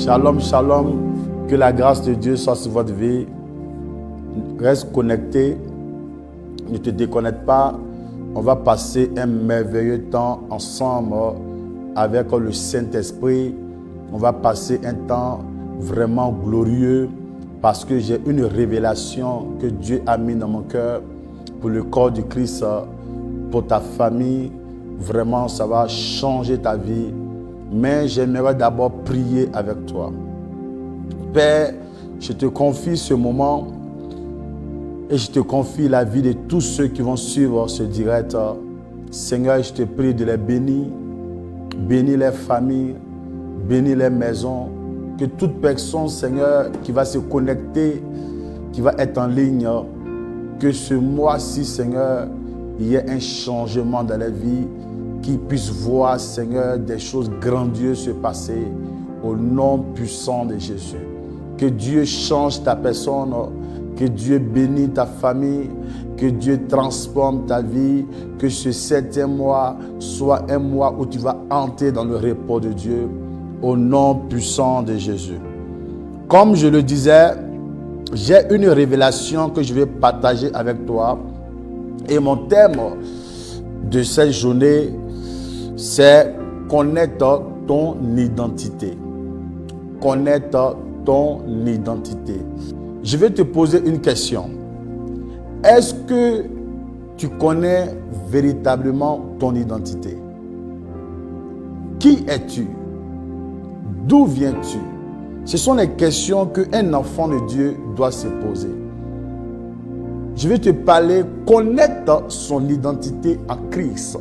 Shalom, shalom. Que la grâce de Dieu soit sur votre vie. Reste connecté. Ne te déconnecte pas. On va passer un merveilleux temps ensemble avec le Saint-Esprit. On va passer un temps vraiment glorieux parce que j'ai une révélation que Dieu a mis dans mon cœur pour le corps du Christ, pour ta famille. Vraiment, ça va changer ta vie. Mais j'aimerais d'abord prier avec toi. Père, je te confie ce moment et je te confie la vie de tous ceux qui vont suivre ce direct. Seigneur, je te prie de les bénir. Bénis les familles, bénis les maisons. Que toute personne, Seigneur, qui va se connecter, qui va être en ligne, que ce mois-ci, Seigneur, il y ait un changement dans la vie, qu'ils puissent voir, Seigneur, des choses grandioses se passer au nom puissant de Jésus. Que Dieu change ta personne, que Dieu bénisse ta famille, que Dieu transforme ta vie, que ce 7e mois soit un mois où tu vas entrer dans le repos de Dieu au nom puissant de Jésus. Comme je le disais, j'ai une révélation que je vais partager avec toi et mon thème de cette journée, c'est connaître ton identité. Connaître ton identité. Je vais te poser une question. Est-ce que tu connais véritablement ton identité? Qui es-tu? D'où viens-tu? Ce sont les questions qu'un enfant de Dieu doit se poser. Je vais te parler, connaître son identité en Christ.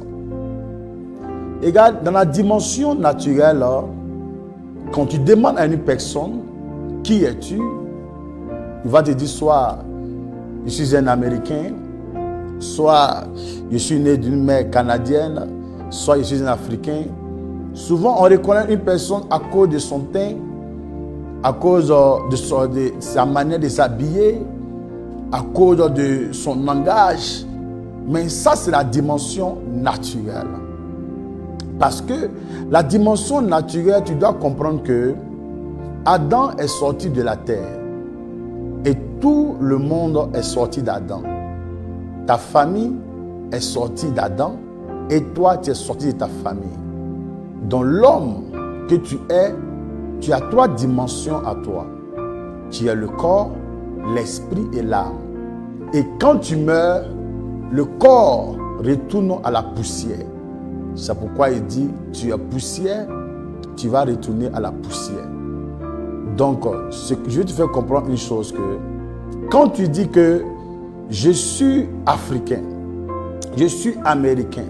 Regarde, dans la dimension naturelle, quand tu demandes à une personne, qui es-tu? Il va te dire soit je suis un Américain, soit je suis né d'une mère canadienne, soit je suis un Africain. Souvent, on reconnaît une personne à cause de son teint, à cause de sa manière de s'habiller, à cause de son langage. Mais ça, c'est la dimension naturelle. Parce que la dimension naturelle, tu dois comprendre que Adam est sorti de la terre. Et tout le monde est sorti d'Adam. Ta famille est sortie d'Adam. Et toi, tu es sorti de ta famille. Dans l'homme que tu es, tu as 3 dimensions à toi. Tu as le corps, l'esprit et l'âme. Et quand tu meurs, le corps retourne à la poussière. C'est pourquoi il dit, tu es poussière, tu vas retourner à la poussière. Donc, je vais te faire comprendre une chose que, quand tu dis que je suis africain, je suis américain,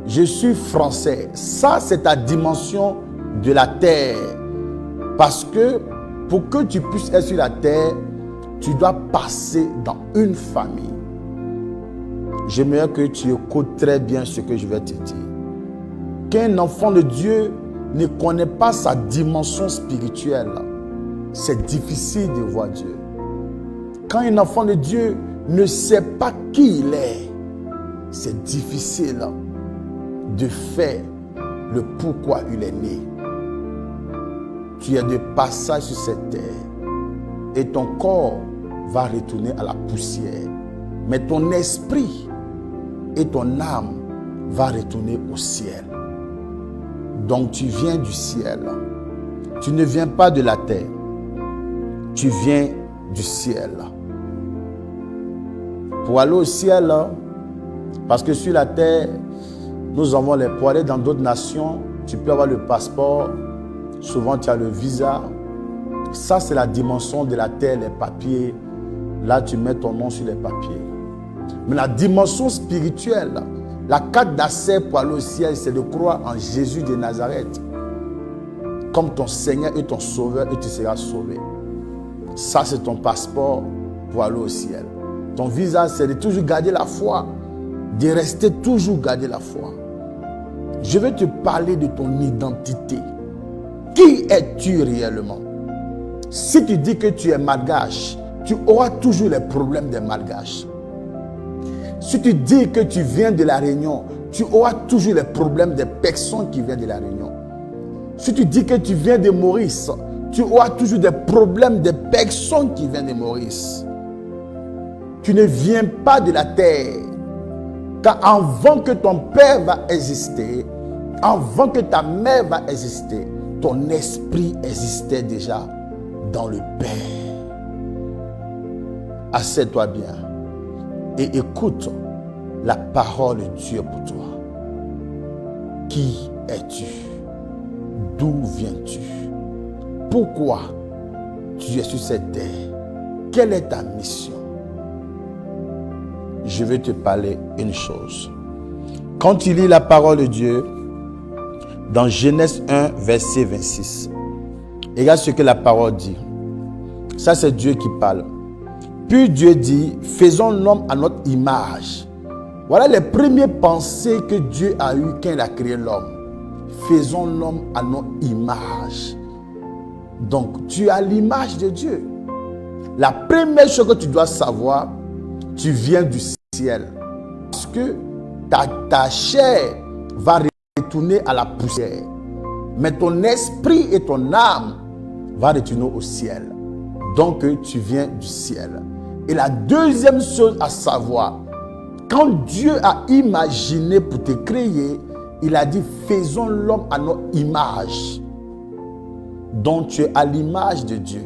je suis français, ça c'est ta dimension de la terre. Parce que pour que tu puisses être sur la terre, tu dois passer dans une famille. J'aimerais que tu écoutes très bien ce que je vais te dire. Qu'un enfant de Dieu ne connaît pas sa dimension spirituelle, c'est difficile de voir Dieu. Quand un enfant de Dieu ne sait pas qui il est, c'est difficile de faire le pourquoi il est né. Tu es de passage sur cette terre et ton corps va retourner à la poussière. Mais ton esprit et ton âme va retourner au ciel. Donc tu viens du ciel. Tu ne viens pas de la terre. Tu viens du ciel. Pour aller au ciel, parce que sur la terre, nous avons les pour aller dans d'autres nations, tu peux avoir le passeport, souvent tu as le visa. Ça, c'est la dimension de la terre, les papiers. Là, tu mets ton nom sur les papiers. Mais la dimension spirituelle, la carte d'accès pour aller au ciel, c'est de croire en Jésus de Nazareth comme ton Seigneur et ton Sauveur, et tu seras sauvé. Ça, c'est ton passeport pour aller au ciel. Ton visa, c'est de toujours garder la foi, de rester toujours garder la foi. Je vais te parler de ton identité. Qui es-tu réellement? Si tu dis que tu es malgache, tu auras toujours les problèmes des malgaches. Si tu dis que tu viens de la Réunion, tu auras toujours les problèmes des personnes qui viennent de la Réunion. Si tu dis que tu viens de Maurice, Tu auras toujours des problèmes des personnes qui viennent de Maurice. Tu ne viens pas de la terre. Car avant que ton père va exister, avant que ta mère va exister, ton esprit existait déjà dans le Père. Assieds-toi bien et écoute la parole de Dieu pour toi. Qui es-tu? D'où viens-tu? Pourquoi tu es sur cette terre? Quelle est ta mission? Je vais te parler une chose. Quand tu lis la parole de Dieu, dans Genèse 1, verset 26, regarde ce que la parole dit. Ça, c'est Dieu qui parle. Puis Dieu dit, faisons l'homme à notre image. Voilà les premières pensées que Dieu a eues quand il a créé l'homme. Faisons l'homme à notre image. Donc, tu as l'image de Dieu. La première chose que tu dois savoir, tu viens du ciel. Parce que ta chair va retourner à la poussière. Mais ton esprit et ton âme vont retourner au ciel. Donc, tu viens du ciel. Et la deuxième chose à savoir, quand Dieu a imaginé pour te créer, il a dit, faisons l'homme à notre image. Donc, tu es à l'image de Dieu.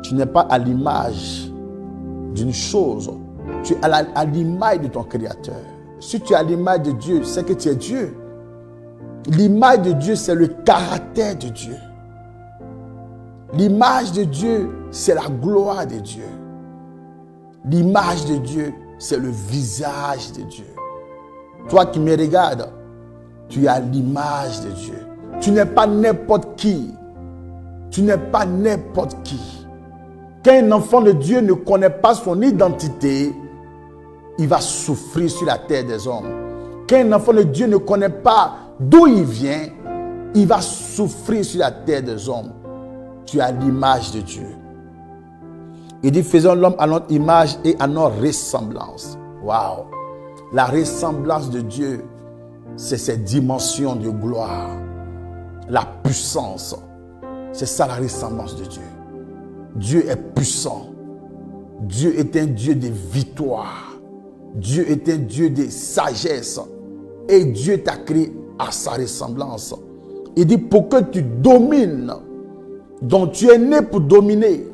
Tu n'es pas à l'image d'une chose. Tu es à l'image de ton Créateur. Si tu es à l'image de Dieu, c'est que tu es Dieu. L'image de Dieu, c'est le caractère de Dieu. L'image de Dieu, c'est la gloire de Dieu. L'image de Dieu, c'est le visage de Dieu. Toi qui me regardes, tu es à l'image de Dieu. Tu n'es pas n'importe qui. Tu n'es pas n'importe qui. Quand un enfant de Dieu ne connaît pas son identité, il va souffrir sur la terre des hommes. Quand un enfant de Dieu ne connaît pas d'où il vient, il va souffrir sur la terre des hommes. Tu as l'image de Dieu. Il dit, faisons l'homme à notre image et à notre ressemblance. Waouh! La ressemblance de Dieu, c'est cette dimension de gloire. La puissance. C'est ça la ressemblance de Dieu. Dieu est puissant. Dieu est un Dieu de victoire. Dieu est un Dieu de sagesse. Et Dieu t'a créé à sa ressemblance. Il dit, pour que tu domines. Donc tu es né pour dominer.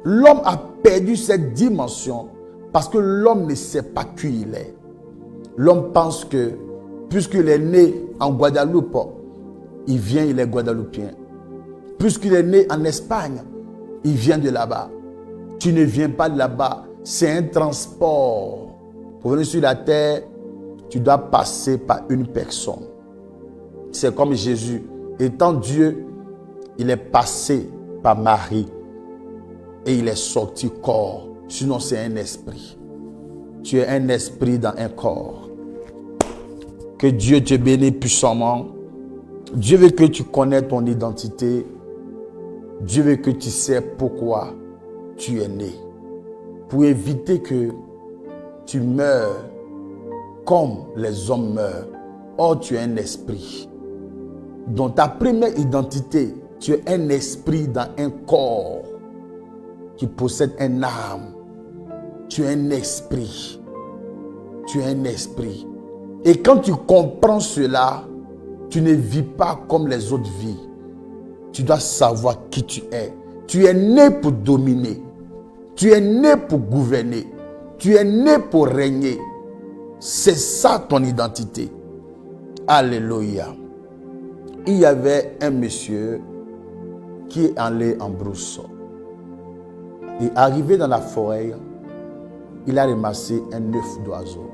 L'homme a perdu cette dimension parce que l'homme ne sait pas qui il est. L'homme pense que puisqu'il est né en Guadeloupe, il vient, il est guadeloupéen. Puisqu'il est né en Espagne, il vient de là-bas. Tu ne viens pas de là-bas. C'est un transport. Pour venir sur la terre, tu dois passer par une personne. C'est comme Jésus. Étant Dieu, il est passé par Marie et il est sorti corps. Sinon, c'est un esprit. Tu es un esprit dans un corps. Que Dieu te bénisse puissamment. Dieu veut que tu connaisses ton identité. Dieu veut que tu sais pourquoi tu es né. Pour éviter que tu meurs comme les hommes meurent. Or, tu es un esprit. Dans ta première identité, tu es un esprit dans un corps qui possède un âme. Tu es un esprit. Tu es un esprit. Et quand tu comprends cela, tu ne vis pas comme les autres vivent. Tu dois savoir qui tu es. Tu es né pour dominer. Tu es né pour gouverner. Tu es né pour régner. C'est ça ton identité. Alléluia. Il y avait un monsieur qui est allé en brousse. Et arrivé dans la forêt, il a ramassé un œuf d'oiseau.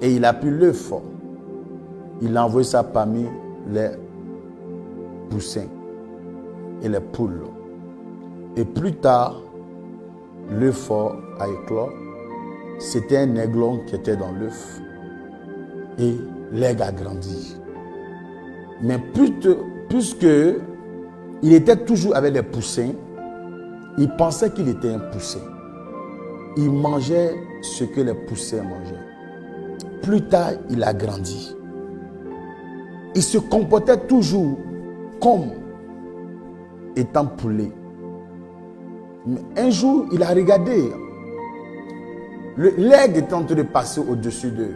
Et il a pris l'œuf. Il a envoyé ça parmi les poussins et les poules. Et plus tard, l'œuf a éclos. C'était un aiglon qui était dans l'œuf. Et l'aigle a grandi. Mais puisque il était toujours avec les poussins, il pensait qu'il était un poussin. Il mangeait ce que les poussins mangeaient. Plus tard, il a grandi. Il se comportait toujours comme étant poulets. Mais un jour, il a regardé. L'aigle est en train de passer au-dessus d'eux.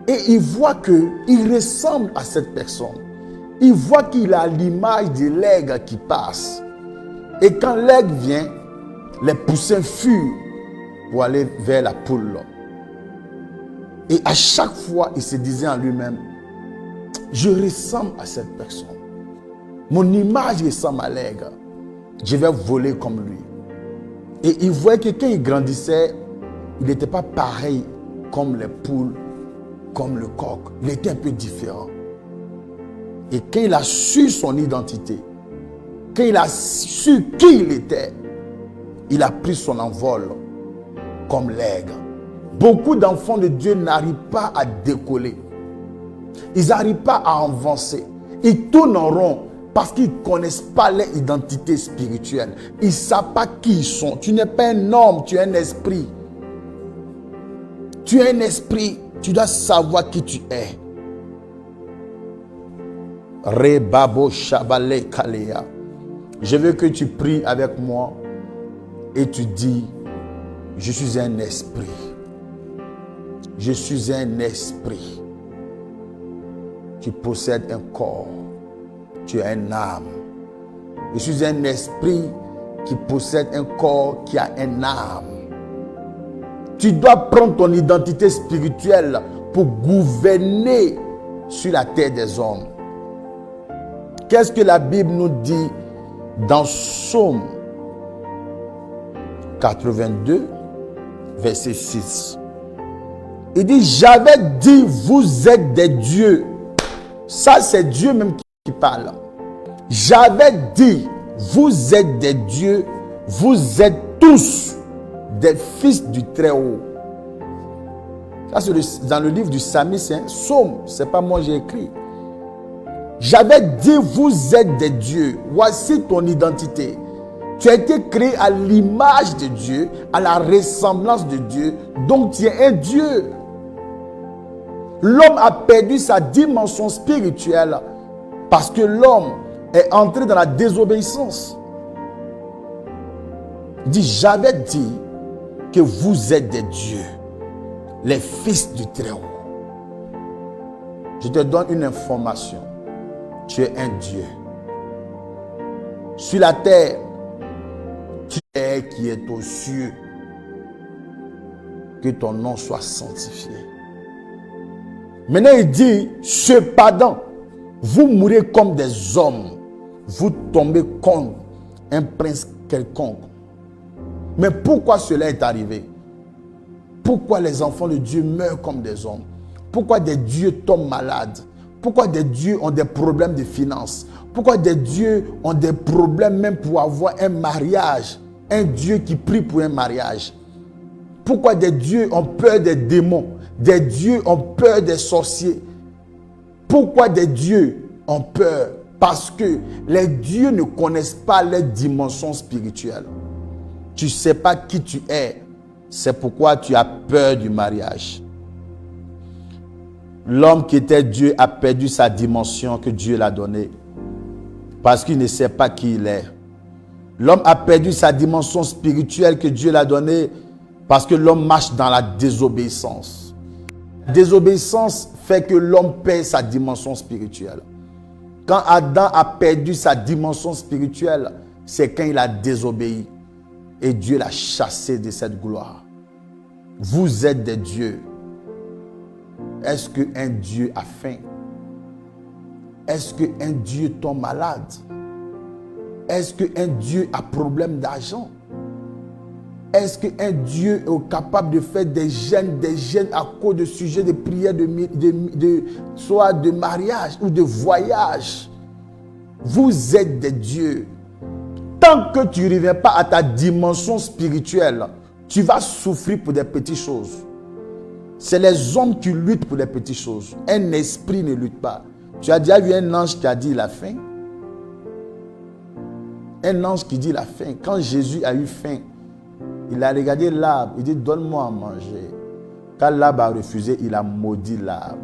Et il voit qu'il ressemble à cette personne. Il voit qu'il a l'image de l'aigle qui passe. Et quand l'aigle vient, les poussins fuient pour aller vers la poule. Et à chaque fois, il se disait en lui-même, je ressemble à cette personne. Mon image ressemble à l'aigle. Je vais voler comme lui. Et il voyait que quand il grandissait, il n'était pas pareil comme les poules, comme le coq. Il était un peu différent. Et quand il a su son identité, quand il a su qui il était, il a pris son envol comme l'aigle. Beaucoup d'enfants de Dieu n'arrivent pas à décoller. Ils n'arrivent pas à avancer. Ils tournent en rond parce qu'ils ne connaissent pas leur identité spirituelle. Ils ne savent pas qui ils sont. Tu n'es pas un homme, tu es un esprit. Tu es un esprit, tu dois savoir qui tu es. Rebabo Shabale Kalea. Je veux que tu pries avec moi et tu dis, je suis un esprit. Je suis un esprit. Tu possèdes un corps. Tu as une âme. Je suis un esprit qui possède un corps qui a une âme. Tu dois prendre ton identité spirituelle pour gouverner sur la terre des hommes. Qu'est-ce que la Bible nous dit dans Psaume 82, verset 6? Il dit, j'avais dit, vous êtes des dieux. Ça, c'est Dieu même qui parle. J'avais dit, vous êtes des dieux, vous êtes tous des fils du Très-Haut. Ça, c'est dans le livre du Psalmiste, hein? Psaume, c'est pas moi j'ai écrit. J'avais dit, vous êtes des dieux. Voici ton identité. Tu as été créé à l'image de Dieu, à la ressemblance de Dieu. Donc tu es un Dieu. L'homme a perdu sa dimension spirituelle parce que l'homme est entré dans la désobéissance. Il dit, j'avais dit que vous êtes des dieux, les fils du Très-Haut. Je te donne une information. Tu es un Dieu. Sur la terre, tu es qui est aux cieux. Que ton nom soit sanctifié. Maintenant, il dit, cependant, vous mourrez comme des hommes. Vous tombez comme un prince quelconque. Mais pourquoi cela est arrivé? Pourquoi les enfants de Dieu meurent comme des hommes? Pourquoi des dieux tombent malades? Pourquoi des dieux ont des problèmes de finances? Pourquoi des dieux ont des problèmes même pour avoir un mariage? Un Dieu qui prie pour un mariage. Pourquoi des dieux ont peur des démons? Des dieux ont peur des sorciers. Pourquoi des dieux ont peur? Parce que les dieux ne connaissent pas les dimensions spirituelles. Tu ne sais pas qui tu es. C'est pourquoi tu as peur du mariage. L'homme qui était Dieu a perdu sa dimension que Dieu l'a donnée. Parce qu'il ne sait pas qui il est. L'homme a perdu sa dimension spirituelle que Dieu l'a donnée parce que l'homme marche dans la désobéissance. La désobéissance fait que l'homme perd sa dimension spirituelle. Quand Adam a perdu sa dimension spirituelle, c'est quand il a désobéi. Et Dieu l'a chassé de cette gloire. Vous êtes des dieux. Est-ce qu'un Dieu a faim? Est-ce qu'un Dieu tombe malade? Est-ce qu'un Dieu a problème d'argent? Est-ce qu'un Dieu est capable de faire des jeûnes à cause de sujets de prière, soit de mariage ou de voyage? Vous êtes des dieux. Tant que tu ne reviens pas à ta dimension spirituelle, tu vas souffrir pour des petites choses. C'est les hommes qui luttent pour des petites choses. Un esprit ne lutte pas. Tu as déjà vu un ange qui a dit il a faim? Un ange qui dit il a faim. Quand Jésus a eu faim, il a regardé l'arbre. Il dit donne-moi à manger. Quand l'arbre a refusé, il a maudit l'arbre.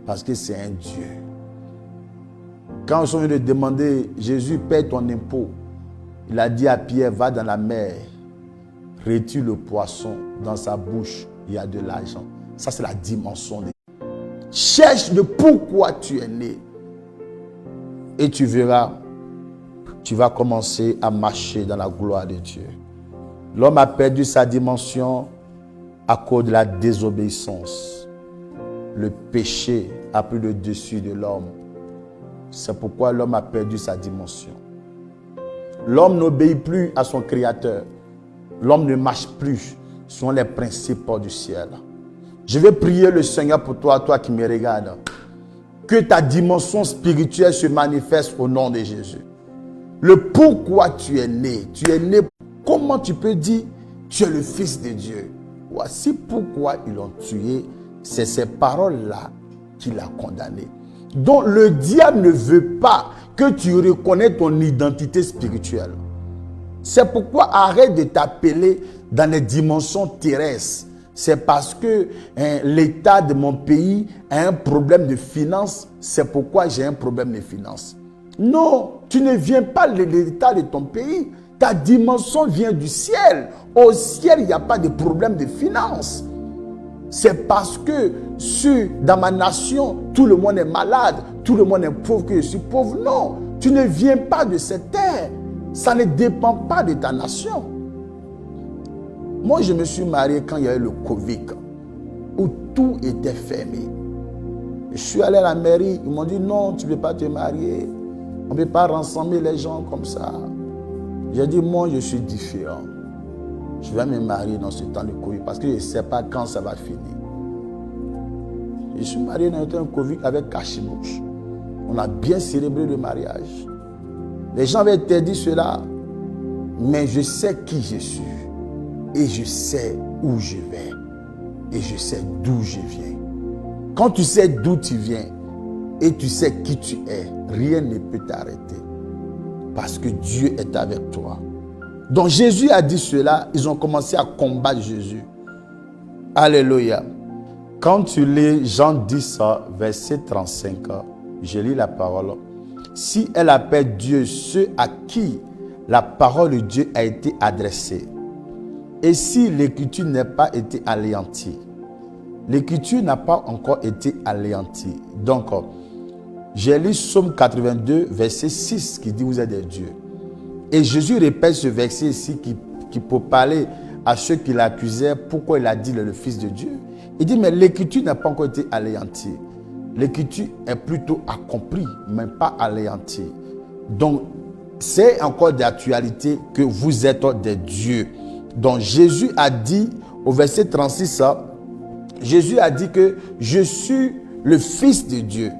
Parce que c'est un Dieu. Quand ils sont venus demander, Jésus, paie ton impôt. Il a dit à Pierre, va dans la mer, retire le poisson, dans sa bouche, il y a de l'argent. Ça, c'est la dimension de Dieu. Cherche le pourquoi tu es né. Et tu verras, tu vas commencer à marcher dans la gloire de Dieu. L'homme a perdu sa dimension à cause de la désobéissance. Le péché a pris le dessus de l'homme. C'est pourquoi l'homme a perdu sa dimension. L'homme n'obéit plus à son Créateur. L'homme ne marche plus selon les principes du ciel. Je vais prier le Seigneur pour toi, toi qui me regardes. Que ta dimension spirituelle se manifeste au nom de Jésus. Le pourquoi tu es né. Tu es né. Comment tu peux dire tu es le Fils de Dieu? Voici pourquoi ils l'ont tué. C'est ces paroles-là qui l'ont condamné. Donc le diable ne veut pas que tu reconnais ton identité spirituelle. C'est pourquoi arrête de t'appeler dans les dimensions terrestres. C'est parce que l'État de mon pays a un problème de finances. C'est pourquoi j'ai un problème de finances. Non, tu ne viens pas de l'État de ton pays. Ta dimension vient du ciel. Au ciel, il n'y a pas de problème de finances. C'est parce que dans ma nation, tout le monde est malade, tout le monde est pauvre que je suis pauvre. Non, tu ne viens pas de cette terre. Ça ne dépend pas de ta nation. Moi, je me suis marié quand il y a eu le Covid, où tout était fermé. Je suis allé à la mairie, ils m'ont dit non, tu ne peux pas te marier. On ne peut pas rassembler les gens comme ça. J'ai dit, moi, je suis différent. Je vais me marier dans ce temps de Covid parce que je ne sais pas quand ça va finir. Je suis marié dans un temps de Covid avec cachemouche. On a bien célébré le mariage. Les gens avaient interdit cela, mais je sais qui je suis. Et je sais où je vais. Et je sais d'où je viens. Quand tu sais d'où tu viens et tu sais qui tu es, rien ne peut t'arrêter. Parce que Dieu est avec toi. Donc Jésus a dit cela, ils ont commencé à combattre Jésus. Alléluia. Quand tu lis Jean 10, verset 35, je lis la parole. Si elle appelle Dieu ceux à qui la parole de Dieu a été adressée, et si l'écriture n'a pas été anéantie, l'écriture n'a pas encore été anéantie. Donc, j'ai lu Psaume 82, verset 6, qui dit vous êtes des dieux. Et Jésus répète ce verset ici qui peut parler à ceux qui l'accusaient, pourquoi il a dit le Fils de Dieu. Il dit, mais l'écriture n'a pas encore été anéantie. L'écriture est plutôt accomplie, mais pas anéantie. Donc, c'est encore d'actualité que vous êtes des dieux. Donc, Jésus a dit, au verset 36, Jésus a dit que je suis le Fils de Dieu.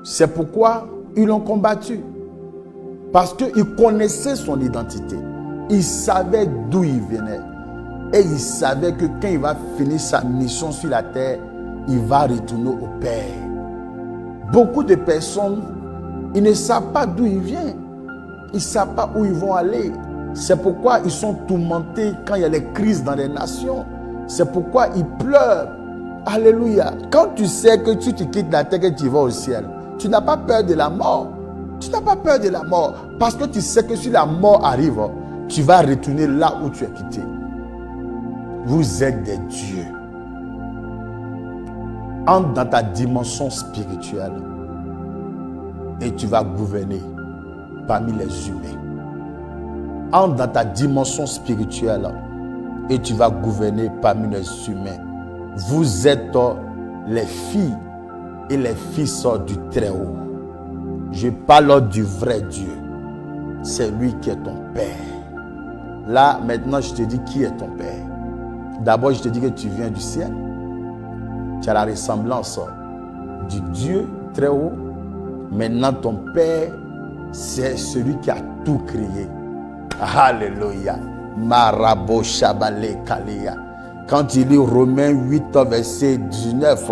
C'est pourquoi ils l'ont combattu. Parce qu'il connaissait son identité. Il savait d'où il venait. Et il savait que quand il va finir sa mission sur la terre, il va retourner au Père. Beaucoup de personnes, ils ne savent pas d'où ils viennent. Ils ne savent pas où ils vont aller. C'est pourquoi ils sont tourmentés quand il y a les crises dans les nations. C'est pourquoi ils pleurent. Alléluia. Quand tu sais que tu quittes la terre et tu vas au ciel, tu n'as pas peur de la mort. Tu n'as pas peur de la mort. Parce que tu sais que si la mort arrive, tu vas retourner là où tu es quitté. Vous êtes des dieux. Entre dans ta dimension spirituelle et tu vas gouverner parmi les humains. Entre dans ta dimension spirituelle et tu vas gouverner parmi les humains. Vous êtes les filles et les fils du Très-Haut. Je parle du vrai Dieu. C'est lui qui est ton Père. Là, maintenant, je te dis qui est ton Père. D'abord, je te dis que tu viens du ciel. Tu as la ressemblance du Dieu Très-Haut. Maintenant, ton Père, c'est celui qui a tout créé. Alléluia. Marabo Shabale Kalia. Quand il lit Romains 8, verset 19,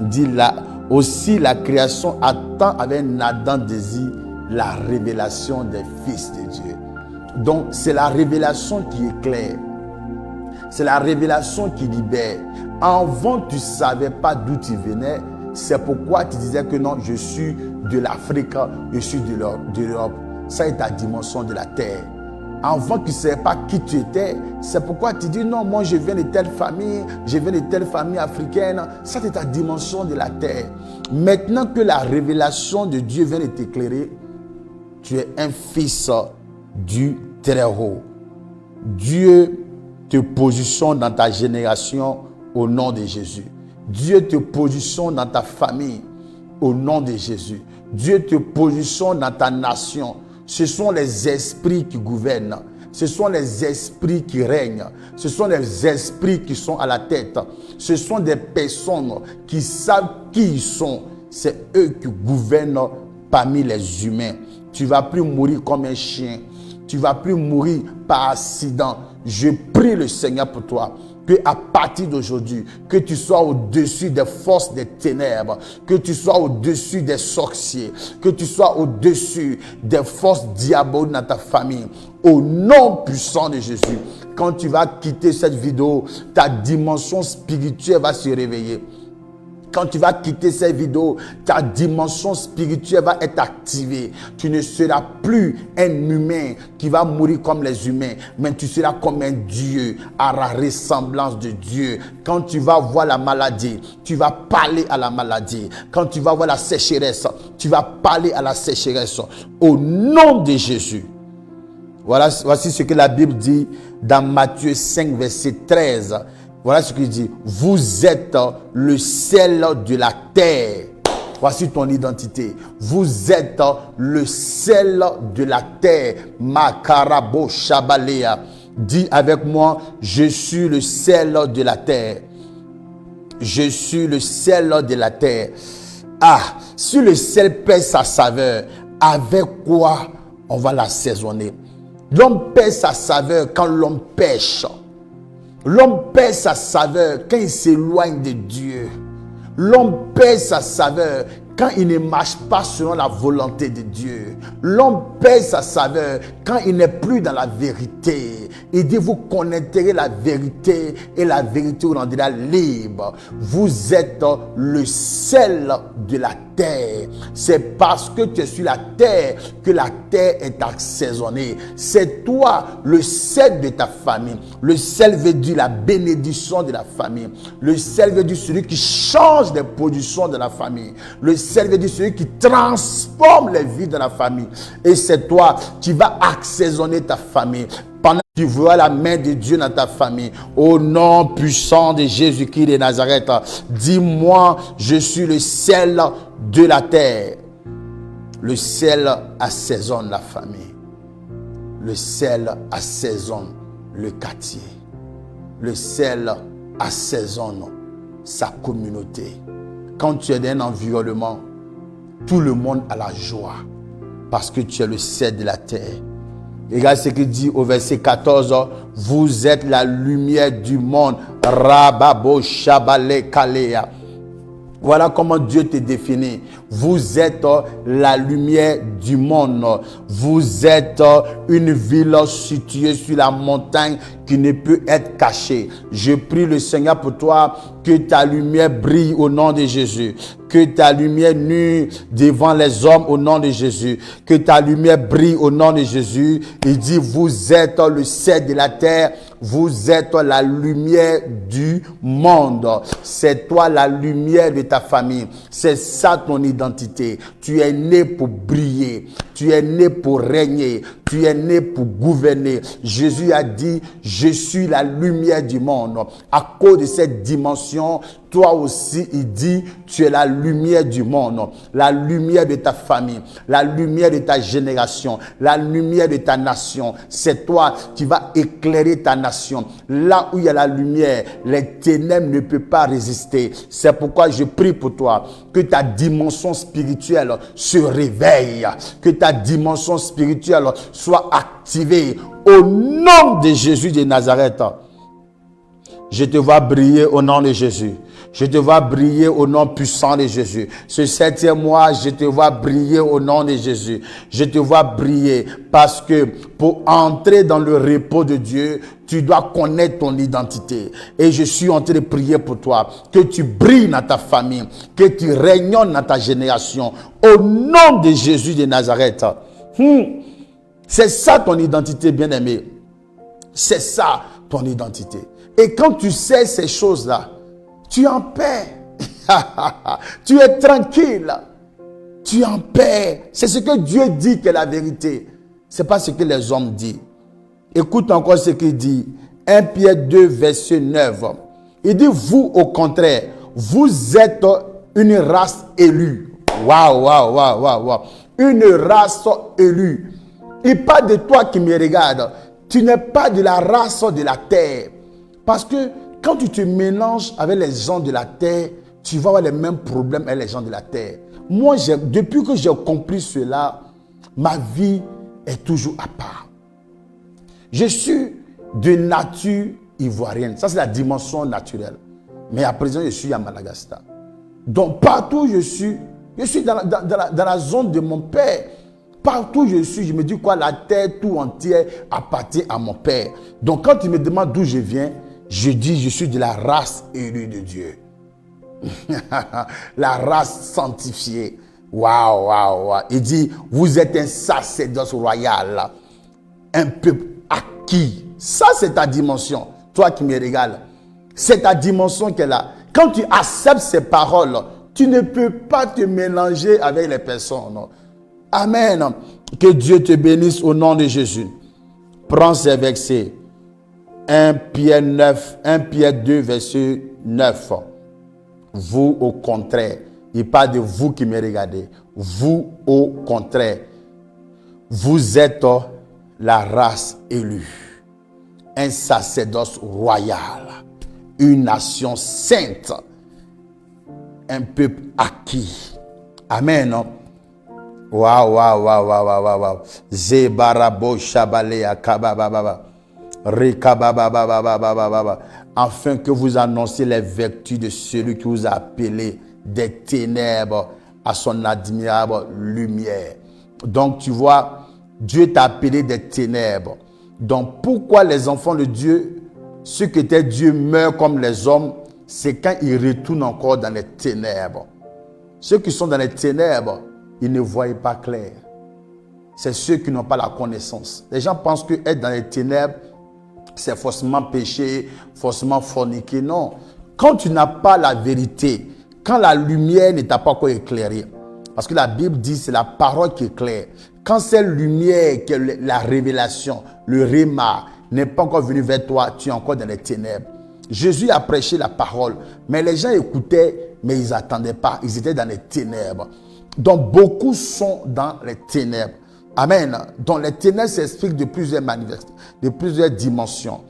il dit là, aussi la création attend avec un ardent désir la révélation des fils de Dieu. Donc, c'est la révélation qui éclaire. C'est la révélation qui libère. Avant, tu ne savais pas d'où tu venais. C'est pourquoi tu disais que non, je suis de l'Afrique, je suis de l'Europe. Ça est ta dimension de la terre. Avant que tu ne savais pas qui tu étais, c'est pourquoi tu dis non, moi je viens de telle famille, je viens de telle famille africaine. Ça c'est ta dimension de la terre. Maintenant que la révélation de Dieu vient de t'éclairer, tu es un fils du Très-Haut. Dieu te positionne dans ta génération au nom de Jésus. Dieu te positionne dans ta famille au nom de Jésus. Dieu te positionne dans ta nation. Ce sont les esprits qui gouvernent. Ce sont les esprits qui règnent. Ce sont les esprits qui sont à la tête. Ce sont des personnes qui savent qui ils sont. C'est eux qui gouvernent parmi les humains. Tu ne vas plus mourir comme un chien. Tu ne vas plus mourir par accident. Je prie le Seigneur pour toi. Que à partir d'aujourd'hui, que tu sois au-dessus des forces des ténèbres, que tu sois au-dessus des sorciers, que tu sois au-dessus des forces diaboliques dans ta famille. Au nom puissant de Jésus, quand tu vas quitter cette vidéo, ta dimension spirituelle va se réveiller. Quand tu vas quitter cette vidéo, ta dimension spirituelle va être activée. Tu ne seras plus un humain qui va mourir comme les humains, mais tu seras comme un Dieu à la ressemblance de Dieu. Quand tu vas voir la maladie, tu vas parler à la maladie. Quand tu vas voir la sécheresse, tu vas parler à la sécheresse. Au nom de Jésus. Voici ce que la Bible dit dans Matthieu 5, verset 13. Voilà ce qu'il dit. Vous êtes le sel de la terre. Voici ton identité. Vous êtes le sel de la terre. Makarabo Shabalea. Dis avec moi, je suis le sel de la terre. Je suis le sel de la terre. Ah, si le sel perd sa saveur, avec quoi on va l'assaisonner? L'homme perd sa saveur quand l'homme pêche. L'homme perd sa saveur quand il s'éloigne de Dieu. L'homme perd sa saveur quand il ne marche pas selon la volonté de Dieu. L'homme perd sa saveur quand il n'est plus dans la vérité. Il dit, vous connaîtrez la vérité et la vérité vous rendra libre. Vous êtes le sel de la terre. C'est parce que tu es sur la terre que la terre est assaisonnée. C'est toi le sel de ta famille. Le sel veut dire la bénédiction de la famille. Le sel veut dire celui qui change les positions de la famille. Le sel veut dire celui qui transforme les vies de la famille. Et c'est toi qui vas assaisonner ta famille. Pendant que tu vois la main de Dieu dans ta famille, au nom puissant de Jésus-Christ de Nazareth, dis-moi, je suis le sel de la terre. Le sel assaisonne la famille. Le sel assaisonne le quartier. Le sel assaisonne sa communauté. Quand tu es dans un environnement, tout le monde a la joie parce que tu es le sel de la terre. Regarde ce qu'il dit au verset 14. Vous êtes la lumière du monde. Rababo Shabale Kalea. Voilà comment Dieu te définit. Vous êtes la lumière du monde. Vous êtes une ville située sur la montagne qui ne peut être cachée. Je prie le Seigneur pour toi que ta lumière brille au nom de Jésus. Que ta lumière nue devant les hommes au nom de Jésus. Que ta lumière brille au nom de Jésus. Il dit, vous êtes le sel de la terre. Vous êtes la lumière du monde. C'est toi la lumière de ta famille. C'est ça ton identité. Tu es né pour briller. Tu es né pour régner. Tu es né pour gouverner. Jésus a dit, je suis la lumière du monde. À cause de cette dimension, toi aussi, il dit, tu es la lumière du monde, la lumière de ta famille, la lumière de ta génération, la lumière de ta nation. C'est toi qui vas éclairer ta nation. Là où il y a la lumière, les ténèbres ne peuvent pas résister. C'est pourquoi je prie pour toi, que ta dimension spirituelle se réveille, que ta dimension spirituelle soit activée au nom de Jésus de Nazareth. Je te vois briller au nom de Jésus. Je te vois briller au nom puissant de Jésus. Ce 7e mois, je te vois briller au nom de Jésus. Je te vois briller parce que pour entrer dans le repos de Dieu, tu dois connaître ton identité. Et je suis en train de prier pour toi. Que tu brilles dans ta famille. Que tu rayonnes dans ta génération. Au nom de Jésus de Nazareth. C'est ça ton identité, bien-aimé. C'est ça ton identité. Et quand tu sais ces choses-là, tu es en paix. Tu es tranquille. Tu es en paix. C'est ce que Dieu dit que la vérité. Ce n'est pas ce que les hommes disent. Écoute encore ce qu'il dit. 1 Pierre 2, verset 9. Il dit, vous au contraire, vous êtes une race élue. Waouh, waouh, waouh, waouh, waouh. Une race élue. Et pas de toi qui me regarde. Tu n'es pas de la race de la terre. Parce que quand tu te mélanges avec les gens de la terre, tu vas avoir les mêmes problèmes avec les gens de la terre. Moi, depuis que j'ai compris cela, ma vie est toujours à part. Je suis de nature ivoirienne. Ça, c'est la dimension naturelle. Mais à présent, je suis à Madagascar. Donc, partout où je suis dans la zone de mon père. Partout où je suis, je me dis quoi, la terre tout entière appartient à mon père. Donc, quand il me demande d'où je viens, je dis, je suis de la race élue de Dieu. La race sanctifiée. Waouh, waouh, waouh. Il dit, vous êtes un sacerdoce royal. Un peuple acquis. Ça, c'est ta dimension. Toi qui me régales. C'est ta dimension qu'elle a. Quand tu acceptes ces paroles, tu ne peux pas te mélanger avec les personnes. Amen. Que Dieu te bénisse au nom de Jésus. Prends ces versets. 1 Pierre 2, verset 9. Vous, au contraire, il parle de vous qui me regardez. Vous, au contraire, vous êtes la race élue, un sacerdoce royal, une nation sainte, un peuple acquis. Amen. Waouh, waouh, waouh, waouh, waouh, waouh. Zebarabo shabalea kabababa. Afin que vous annonciez les vertus de celui qui vous a appelé des ténèbres à son admirable lumière. Donc tu vois, Dieu t'a appelé des ténèbres. Donc pourquoi les enfants de Dieu, ceux qui étaient Dieu, meurent comme les hommes, c'est quand ils retournent encore dans les ténèbres. Ceux qui sont dans les ténèbres, ils ne voient pas clair. C'est ceux qui n'ont pas la connaissance. Les gens pensent que être dans les ténèbres, c'est forcément péché, forcément forniquer. Non. Quand tu n'as pas la vérité, quand la lumière ne t'a pas encore éclairé, parce que la Bible dit c'est la parole qui éclaire. Quand cette lumière, que la révélation, le réma, n'est pas encore venu vers toi, tu es encore dans les ténèbres. Jésus a prêché la parole, mais les gens écoutaient, mais ils n'attendaient pas. Ils étaient dans les ténèbres. Donc beaucoup sont dans les ténèbres. Amen. Donc les ténèbres s'expliquent de plusieurs manifestations, de plusieurs dimensions,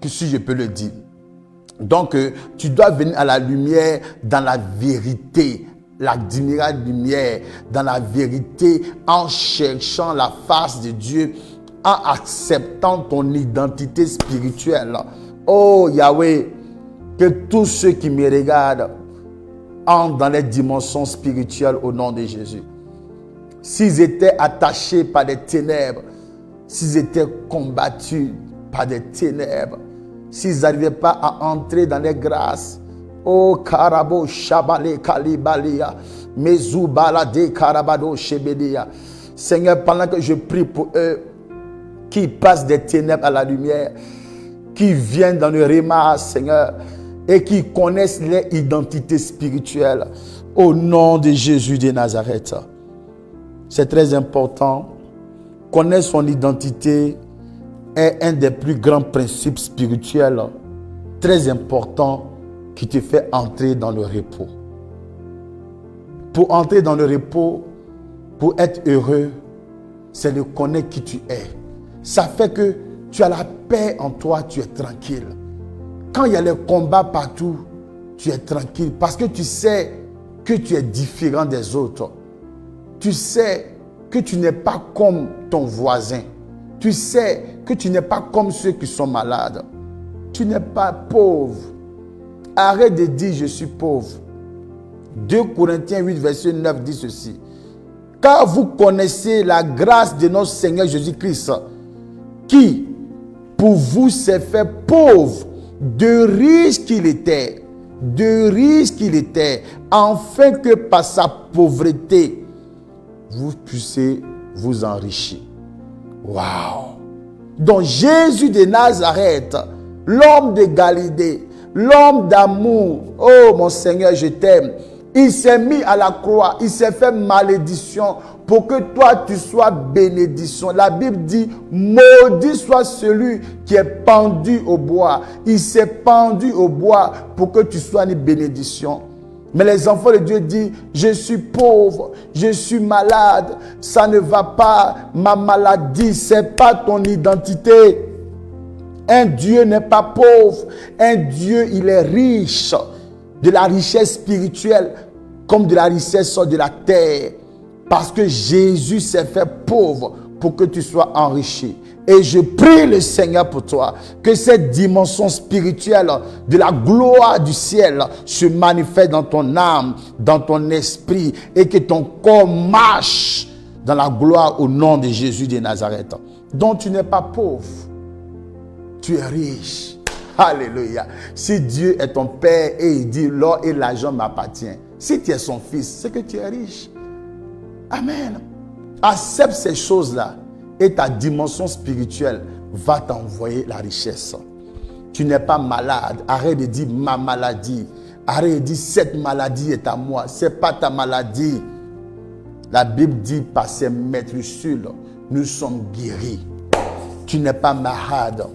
que si je peux le dire. Donc tu dois venir à la lumière dans la vérité, l'admirable lumière, dans la vérité, en cherchant la face de Dieu, en acceptant ton identité spirituelle. Oh Yahweh, que tous ceux qui me regardent entrent dans les dimensions spirituelles au nom de Jésus. S'ils étaient attachés par des ténèbres, s'ils étaient combattus par des ténèbres, s'ils n'arrivaient pas à entrer dans les grâces, oh Karabo Shabale Kalibalia, Mezubala de Karabado Shebedia. Seigneur, pendant que je prie pour eux, qui passent des ténèbres à la lumière, qui viennent dans le réma, Seigneur, et qui connaissent leur identité spirituelle, au nom de Jésus de Nazareth. C'est très important. Connaître son identité est un des plus grands principes spirituels très importants qui te fait entrer dans le repos. Pour entrer dans le repos, pour être heureux, c'est de connaître qui tu es. Ça fait que tu as la paix en toi, tu es tranquille. Quand il y a les combats partout, tu es tranquille parce que tu sais que tu es différent des autres. Tu sais que tu n'es pas comme ton voisin. Tu sais que tu n'es pas comme ceux qui sont malades. Tu n'es pas pauvre. Arrête de dire je suis pauvre. 2 Corinthiens 8, verset 9 dit ceci. Car vous connaissez la grâce de notre Seigneur Jésus-Christ, qui, pour vous, s'est fait pauvre, de riche qu'il était, afin que par sa pauvreté, vous puissiez vous enrichir. Waouh! Donc Jésus de Nazareth, l'homme de Galilée, l'homme d'amour, oh mon Seigneur, je t'aime. Il s'est mis à la croix, il s'est fait malédiction pour que toi tu sois bénédiction. La Bible dit, maudit soit celui qui est pendu au bois. Il s'est pendu au bois pour que tu sois une bénédiction. Mais les enfants de Dieu disent, je suis pauvre, je suis malade, ça ne va pas, ma maladie, c'est pas ton identité. Un Dieu n'est pas pauvre, un Dieu il est riche, de la richesse spirituelle comme de la richesse de la terre. Parce que Jésus s'est fait pauvre pour que tu sois enrichi. Et je prie le Seigneur pour toi, que cette dimension spirituelle de la gloire du ciel se manifeste dans ton âme, dans ton esprit, et que ton corps marche dans la gloire au nom de Jésus de Nazareth. Donc tu n'es pas pauvre, tu es riche. Alléluia. Si Dieu est ton Père et il dit l'or et l'argent m'appartiennent, si tu es son fils, c'est que tu es riche. Amen. Accepte ces choses-là et ta dimension spirituelle va t'envoyer la richesse. Tu n'es pas malade. Arrête de dire ma maladie. Arrête de dire cette maladie est à moi. Ce n'est pas ta maladie. La Bible dit par ses maîtrisures, nous sommes guéris. Tu n'es pas malade.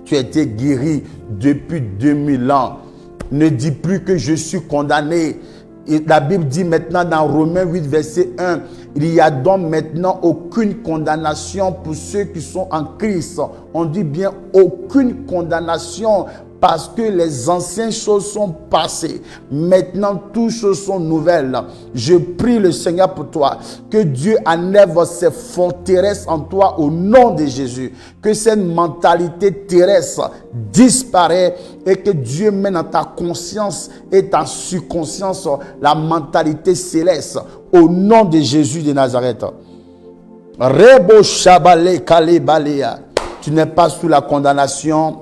Tu as été guéri depuis 2000 ans. Ne dis plus que je suis condamné. Et la Bible dit maintenant dans Romains 8, verset 1, il n'y a donc maintenant aucune condamnation pour ceux qui sont en Christ. On dit bien aucune condamnation parce que les anciennes choses sont passées. Maintenant, toutes choses sont nouvelles. Je prie le Seigneur pour toi, que Dieu enlève ces forteresses en toi au nom de Jésus. Que cette mentalité terrestre disparaît et que Dieu mène dans ta conscience et ta subconscience la mentalité céleste au nom de Jésus de Nazareth. Rebo Shabale Kale Balea. Tu n'es pas sous la condamnation.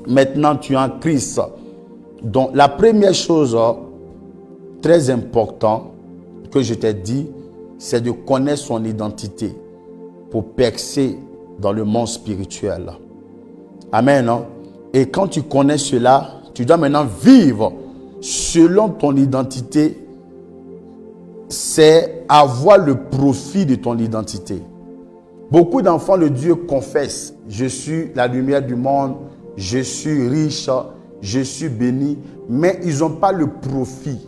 Maintenant, tu es en Christ. Donc, la première chose très importante que je t'ai dit, c'est de connaître son identité pour percer dans le monde spirituel. Amen. Et quand tu connais cela, tu dois maintenant vivre selon ton identité. C'est avoir le profit de ton identité. Beaucoup d'enfants de Dieu confessent, je suis la lumière du monde, je suis riche, je suis béni, mais ils n'ont pas le profit.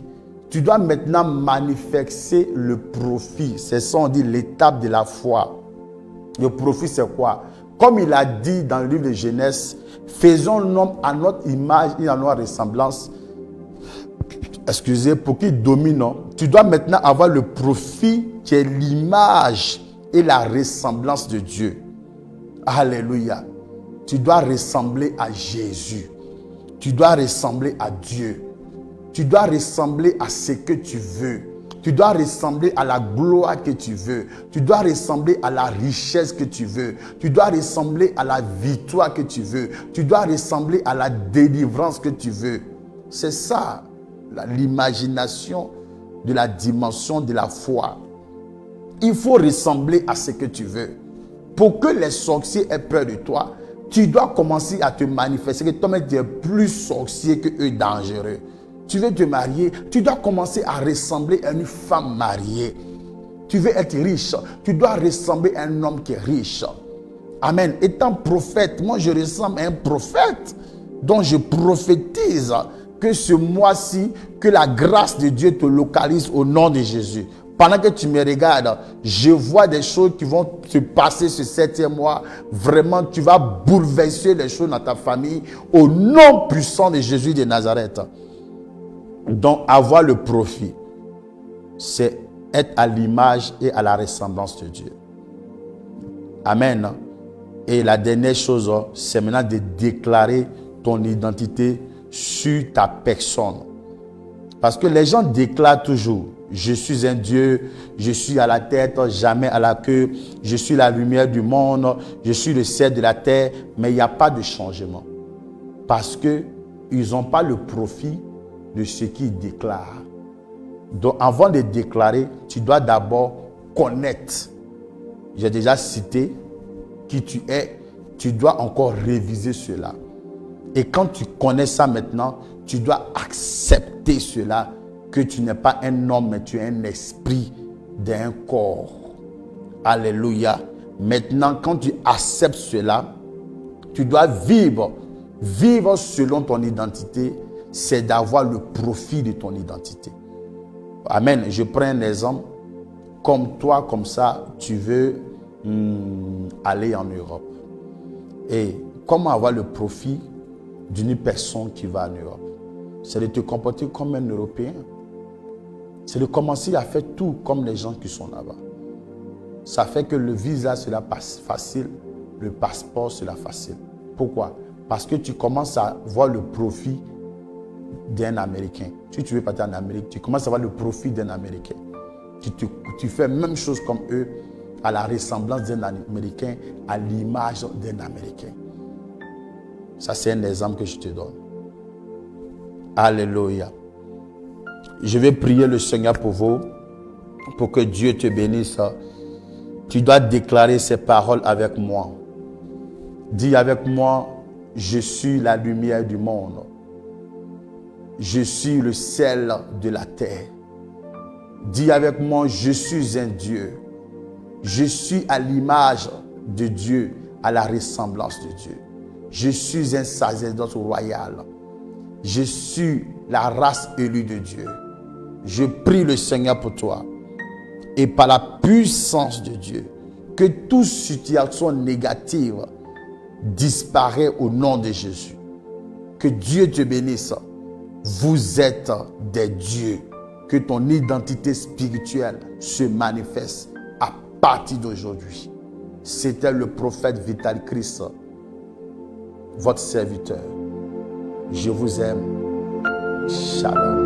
Tu dois maintenant manifester le profit. C'est ça, on dit l'étape de la foi. Le profit, c'est quoi? Comme il a dit dans le livre de Genèse, faisons l'homme à notre image et à notre ressemblance. Excusez, pour qu'il domine. Tu dois maintenant avoir le profit qui est l'image et la ressemblance de Dieu. Alléluia. Tu dois ressembler à Jésus. Tu dois ressembler à Dieu. Tu dois ressembler à ce que tu veux. Tu dois ressembler à la gloire que tu veux. Tu dois ressembler à la richesse que tu veux. Tu dois ressembler à la victoire que tu veux. Tu dois ressembler à la délivrance que tu veux. C'est ça, l'imagination de la dimension de la foi. Il faut ressembler à ce que tu veux. Pour que les sorciers aient peur de toi, tu dois commencer à te manifester que toi-même tu es plus sorcier que eux dangereux. Tu veux te marier, tu dois commencer à ressembler à une femme mariée. Tu veux être riche, tu dois ressembler à un homme qui est riche. Amen. Étant prophète, moi je ressemble à un prophète. Donc je prophétise que ce mois-ci, que la grâce de Dieu te localise au nom de Jésus. Pendant que tu me regardes, je vois des choses qui vont se passer ce 7e mois. Vraiment, tu vas bouleverser les choses dans ta famille au nom puissant de Jésus de Nazareth. Donc, avoir le profit, c'est être à l'image et à la ressemblance de Dieu. Amen. Et la dernière chose, c'est maintenant de déclarer ton identité sur ta personne. Parce que les gens déclarent toujours, je suis un Dieu, je suis à la tête, jamais à la queue, je suis la lumière du monde, je suis le ciel de la terre, mais il n'y a pas de changement. Parce qu'ils n'ont pas le profit de ce qu'ils déclarent. Donc avant de déclarer, tu dois d'abord connaître. J'ai déjà cité qui tu es, tu dois encore réviser cela. Et quand tu connais ça maintenant, tu dois accepter cela, que tu n'es pas un homme, mais tu es un esprit d'un corps. Alléluia. Maintenant, quand tu acceptes cela, tu dois vivre. Vivre selon ton identité, c'est d'avoir le profit de ton identité. Amen. Je prends un exemple. Comme toi, comme ça, tu veux aller en Europe. Et comment avoir le profit d'une personne qui va en Europe? C'est de te comporter comme un Européen. C'est de commencer à faire tout comme les gens qui sont là-bas. Ça fait que le visa sera facile, le passeport sera facile. Pourquoi? Parce que tu commences à voir le profit d'un Américain. Si tu veux partir en Amérique, tu commences à voir le profit d'un Américain. Tu fais la même chose comme eux, à la ressemblance d'un Américain, à l'image d'un Américain. Ça, c'est un exemple que je te donne. Alléluia. Je vais prier le Seigneur pour vous, pour que Dieu te bénisse. Tu dois déclarer ces paroles avec moi. Dis avec moi, je suis la lumière du monde. Je suis le sel de la terre. Dis avec moi, je suis un Dieu. Je suis à l'image de Dieu, à la ressemblance de Dieu. Je suis un sacerdoce royal. Je suis la race élue de Dieu. Je prie le Seigneur pour toi. Et par la puissance de Dieu, que toute situation négative disparaît au nom de Jésus. Que Dieu te bénisse. Vous êtes des dieux. Que ton identité spirituelle se manifeste à partir d'aujourd'hui. C'était le prophète Vital Christ, votre serviteur. Je vous aime. Shalom.